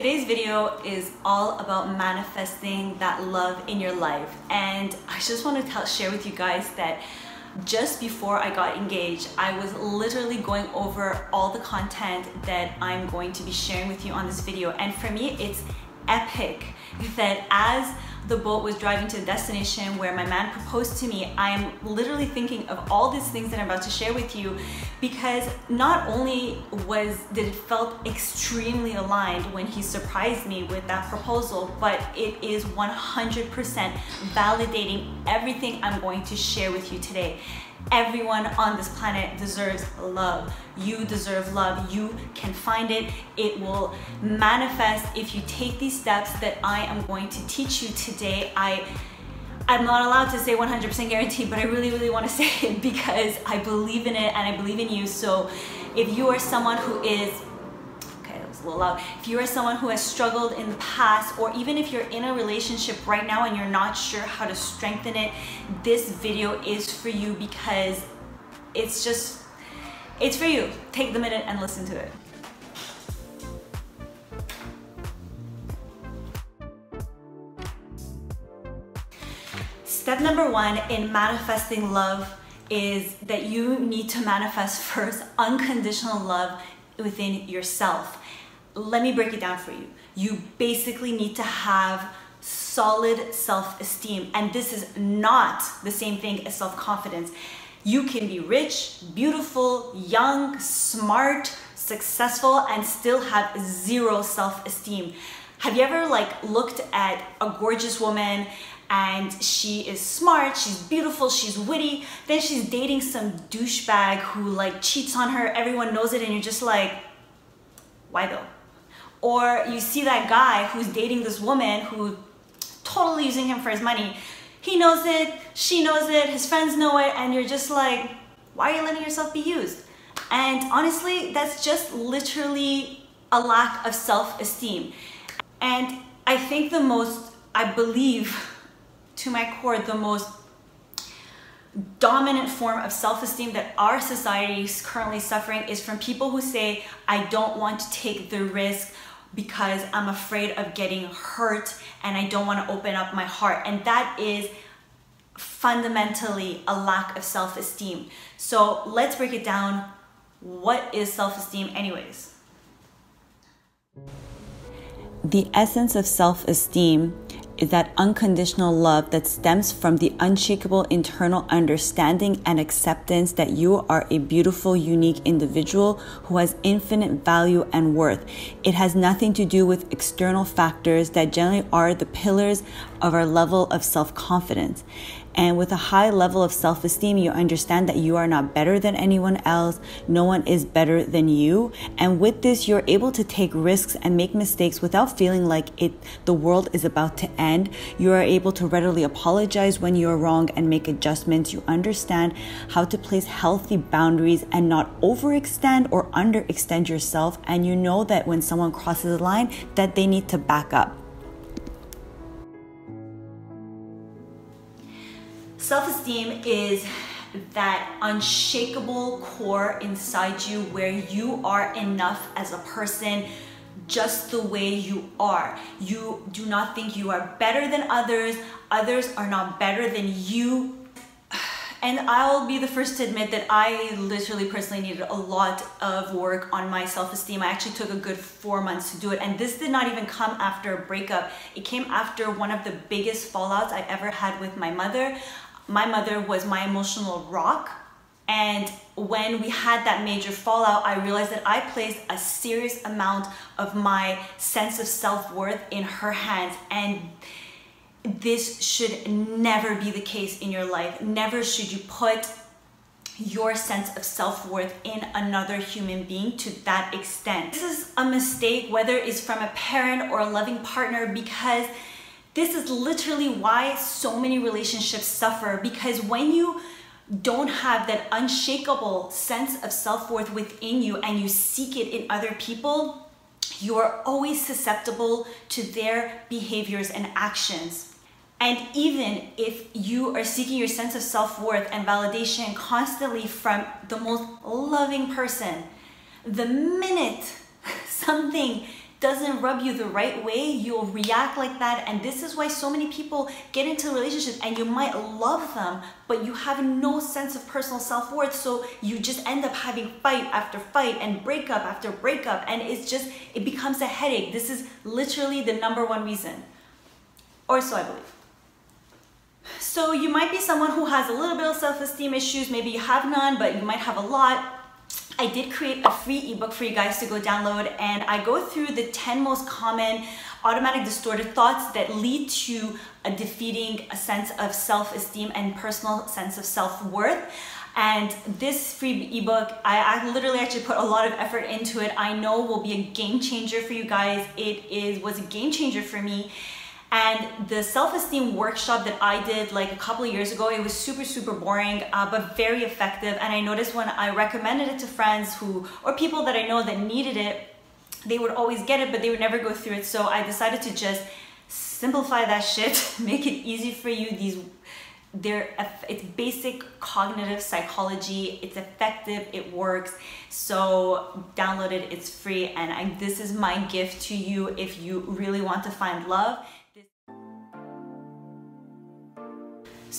Today's video is all about manifesting that love in your life, and I just want to share with you guys that just before I got engaged, I was literally going over all the content that I'm going to be sharing with you on this video, and for me it's epic that as the boat was driving to the destination where my man proposed to me, I'm literally thinking of all these things that I'm about to share with you, because not only did it felt extremely aligned when he surprised me with that proposal, but it is 100% validating everything I'm going to share with you today. Everyone on this planet deserves love. You deserve love. You can find it. It will manifest if you take these steps that I am going to teach you today. I'm not allowed to say 100% guaranteed, but I really want to say it because I believe in it and I believe in you. So if you are someone who is, okay, that was a little loud. If you are someone who has struggled in the past, or even if you're in a relationship right now and you're not sure how to strengthen it, this video is for you, because it's for you. Take the minute and listen to it. Step number one in manifesting love is that you need to manifest first unconditional love within yourself. Let me break it down for you. You basically need to have solid self-esteem, and this is not the same thing as self-confidence. You can be rich, beautiful, young, smart, successful, and still have zero self-esteem. Have you ever looked at a gorgeous woman and she is smart, she's beautiful, she's witty, then she's dating some douchebag who cheats on her, everyone knows it, and you're just like, why though? Or you see that guy who's dating this woman who totally using him for his money. He knows it, she knows it, his friends know it, and you're just like, why are you letting yourself be used? And honestly, that's just literally a lack of self-esteem. And I think I believe to my core, the most dominant form of self-esteem that our society is currently suffering is from people who say, I don't want to take the risk because I'm afraid of getting hurt and I don't want to open up my heart. And that is fundamentally a lack of self-esteem. So let's break it down. What is self-esteem anyways? The essence of self-esteem is that unconditional love that stems from the unshakable internal understanding and acceptance that you are a beautiful, unique individual who has infinite value and worth. It has nothing to do with external factors that generally are the pillars of our level of self-confidence. And with a high level of self-esteem, you understand that you are not better than anyone else. No one is better than you. And with this, you're able to take risks and make mistakes without feeling like the world is about to end. You are able to readily apologize when you're wrong and make adjustments. You understand how to place healthy boundaries and not overextend or underextend yourself. And you know that when someone crosses the line, that they need to back up. Self-esteem is that unshakable core inside you where you are enough as a person just the way you are. You do not think you are better than others. Others are not better than you. And I'll be the first to admit that I literally personally needed a lot of work on my self-esteem. I actually took a good 4 months to do it. And this did not even come after a breakup. It came after one of the biggest fallouts I ever had with my mother. My mother was my emotional rock, and when we had that major fallout, I realized that I placed a serious amount of my sense of self-worth in her hands, and this should never be the case in your life. Never should you put your sense of self-worth in another human being to that extent. This is a mistake, whether it's from a parent or a loving partner, because this is literally why so many relationships suffer, because when you don't have that unshakable sense of self-worth within you and you seek it in other people, you are always susceptible to their behaviors and actions. And even if you are seeking your sense of self-worth and validation constantly from the most loving person, the minute something doesn't rub you the right way, you'll react like that. And this is why so many people get into relationships and you might love them, but you have no sense of personal self-worth. So you just end up having fight after fight and breakup after breakup. And it becomes a headache. This is literally the #1 reason. Or so I believe. So you might be someone who has a little bit of self-esteem issues. Maybe you have none, but you might have a lot. I did create a free ebook for you guys to go download, and I go through the 10 most common automatic distorted thoughts that lead to a defeating a sense of self-esteem and personal sense of self-worth. And this free ebook, I literally actually put a lot of effort into it. I know will be a game changer for you guys. Was a game changer for me. And the self-esteem workshop that I did like a couple of years ago, it was super, super boring, but very effective. And I noticed when I recommended it to friends or people that I know that needed it, they would always get it, but they would never go through it. So I decided to just simplify that shit, make it easy for you. It's basic cognitive psychology. It's effective, it works. So download it, it's free. And this is my gift to you if you really want to find love.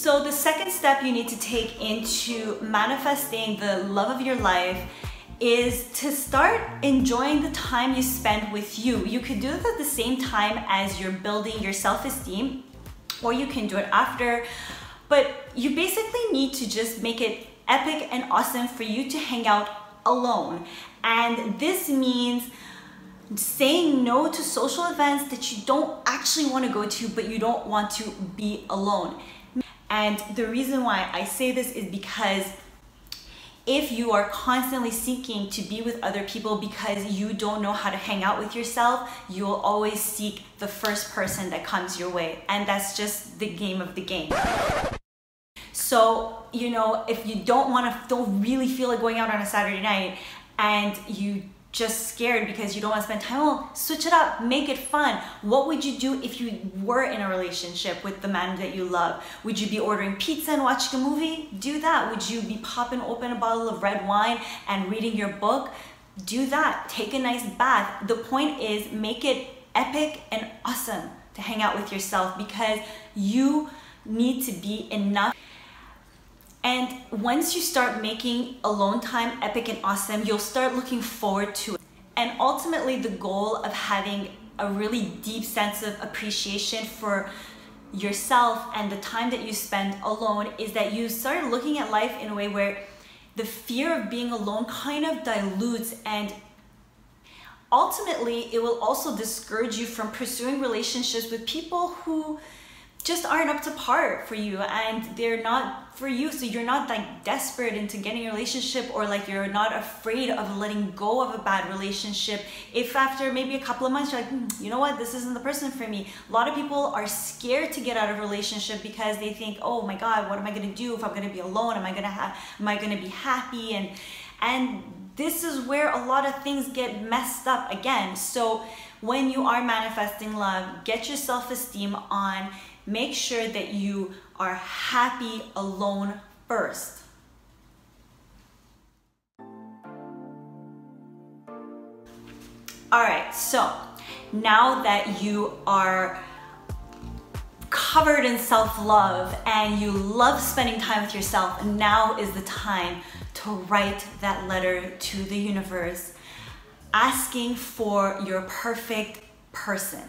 So the second step you need to take into manifesting the love of your life is to start enjoying the time you spend with you. You could do it at the same time as you're building your self-esteem, or you can do it after, but you basically need to just make it epic and awesome for you to hang out alone. And this means saying no to social events that you don't actually want to go to, but you don't want to be alone. And the reason why I say this is because if you are constantly seeking to be with other people because you don't know how to hang out with yourself, you'll always seek the first person that comes your way. And that's just the game of the game. So, you know, if you don't really feel like going out on a Saturday night and you just scared because you don't want to spend time, well, switch it up, make it fun. What would you do if you were in a relationship with the man that you love? Would you be ordering pizza and watching a movie? Do that. Would you be popping open a bottle of red wine and reading your book? Do that. Take a nice bath. The point is, make it epic and awesome to hang out with yourself, because you need to be enough. And once you start making alone time epic and awesome, you'll start looking forward to it. And ultimately, the goal of having a really deep sense of appreciation for yourself and the time that you spend alone is that you start looking at life in a way where the fear of being alone kind of dilutes, and ultimately, it will also discourage you from pursuing relationships with people who just aren't up to par for you, and they're not for you. So you're not like desperate into getting a relationship, or like you're not afraid of letting go of a bad relationship. If after maybe a couple of months you're like, you know what, this isn't the person for me. A lot of people are scared to get out of a relationship because they think, oh my God, what am I gonna do if I'm gonna be alone? Am I gonna be happy? And this is where a lot of things get messed up again. So when you are manifesting love, get your self-esteem on. Make sure that you are happy alone first. All right, so now that you are covered in self-love and you love spending time with yourself, now is the time to write that letter to the universe, asking for your perfect person,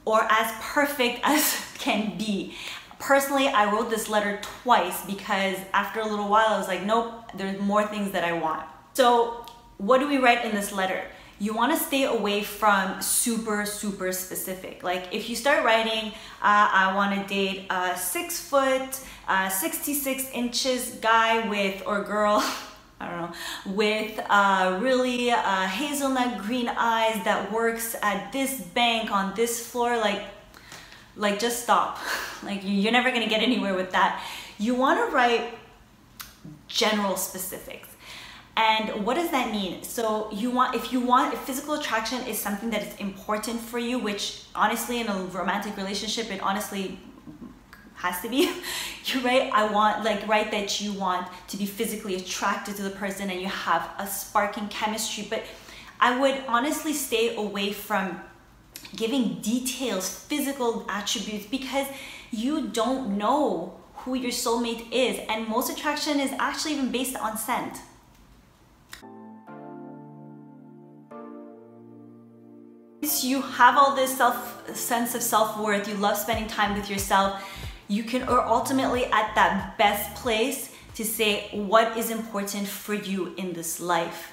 or as perfect as can be. Personally, I wrote this letter twice because after a little while I was like, nope, there's more things that I want. So what do we write in this letter? You want to stay away from super specific. Like if you start writing, I want to date a 6 foot, 66 inches guy or girl, I don't know, with really hazelnut green eyes that works at this bank on this floor, like just stop. Like you're never gonna get anywhere with that. You wanna write general specifics. And what does that mean? So if physical attraction is something that is important for you, which honestly in a romantic relationship, it honestly has to be, you write, write that you want to be physically attracted to the person and you have a sparking chemistry. But I would honestly stay away from giving details, physical attributes, because you don't know who your soulmate is, and most attraction is actually even based on scent. You have all this sense of self-worth, you love spending time with yourself, you are ultimately at that best place to say what is important for you in this life.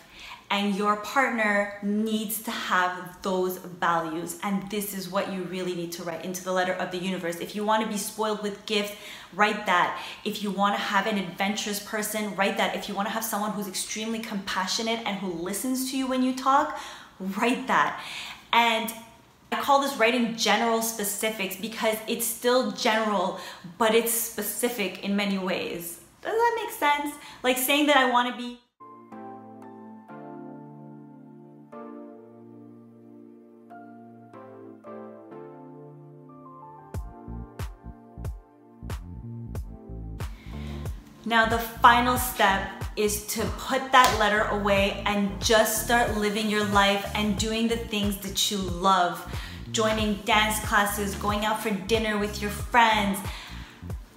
And your partner needs to have those values. And this is what you really need to write into the letter of the universe. If you want to be spoiled with gifts, write that. If you want to have an adventurous person, write that. If you want to have someone who's extremely compassionate and who listens to you when you talk, write that. And I call this writing general specifics because it's still general, but it's specific in many ways. Does that make sense? Like saying that I want to be Now the final step is to put that letter away and just start living your life and doing the things that you love. Joining dance classes, going out for dinner with your friends,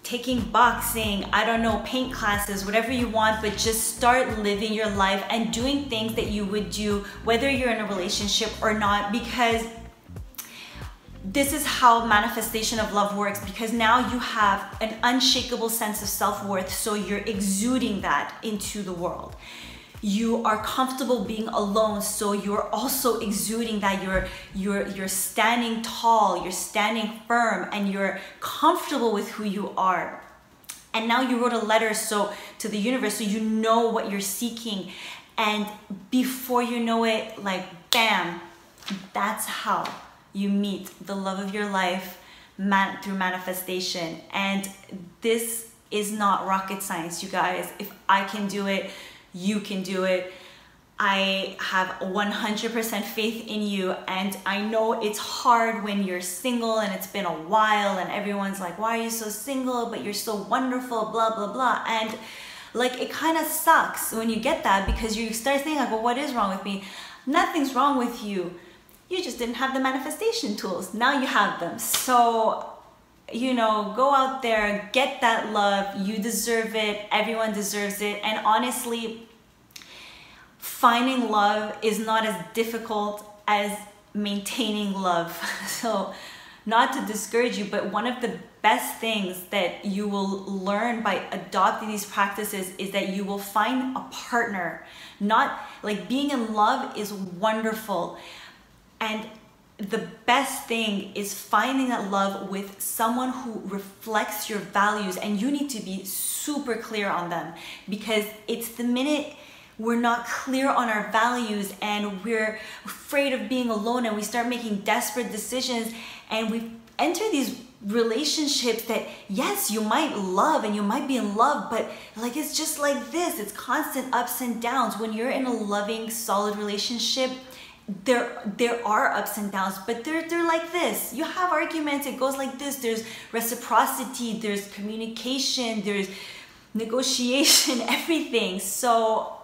taking boxing, I don't know, paint classes, whatever you want, but just start living your life and doing things that you would do whether you're in a relationship or not, because this is how manifestation of love works, because now you have an unshakable sense of self-worth, so you're exuding that into the world. You are comfortable being alone, so you're also exuding that you're standing tall, you're standing firm, and you're comfortable with who you are. And now you wrote a letter to the universe, so you know what you're seeking, and before you know it, like bam, that's how you meet the love of your life through manifestation. And this is not rocket science, you guys. If I can do it, you can do it. I have 100% faith in you, and I know it's hard when you're single and it's been a while and everyone's like, why are you so single, but you're so wonderful, blah, blah, blah. And like, it kind of sucks when you get that, because you start thinking like, well, what is wrong with me? Nothing's wrong with you. You just didn't have the manifestation tools. Now you have them. So, you know, go out there, get that love. You deserve it. Everyone deserves it. And honestly, finding love is not as difficult as maintaining love. So, not to discourage you, but one of the best things that you will learn by adopting these practices is that you will find a partner. Not like being in love is wonderful. And the best thing is finding that love with someone who reflects your values, and you need to be super clear on them, because it's the minute we're not clear on our values and we're afraid of being alone and we start making desperate decisions and we enter these relationships that, yes, you might love and you might be in love, but like it's just like this, it's constant ups and downs. When you're in a loving, solid relationship, there are ups and downs, but they're like this. You have arguments, it goes like this. There's reciprocity, there's communication, there's negotiation, everything. So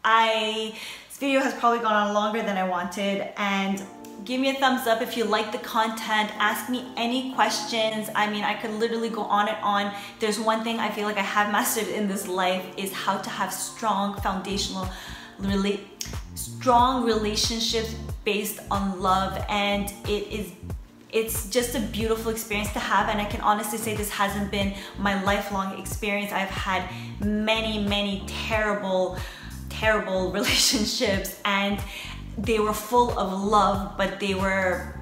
this video has probably gone on longer than I wanted, and give me a thumbs up if you like the content. Ask me any questions. I mean, I could literally go on and on. There's one thing I feel like I have mastered in this life is how to have strong foundational strong relationships based on love, and it's just a beautiful experience to have. And I can honestly say this hasn't been my lifelong experience. I've had many terrible relationships, and they were full of love, but they were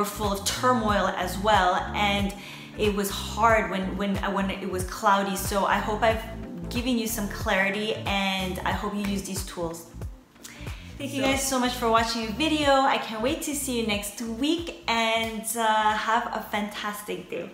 full of turmoil as well, and it was hard when it was cloudy. So I hope I've given you some clarity, and I hope you use these tools. Thank you guys so much for watching the video. I can't wait to see you next week, and have a fantastic day.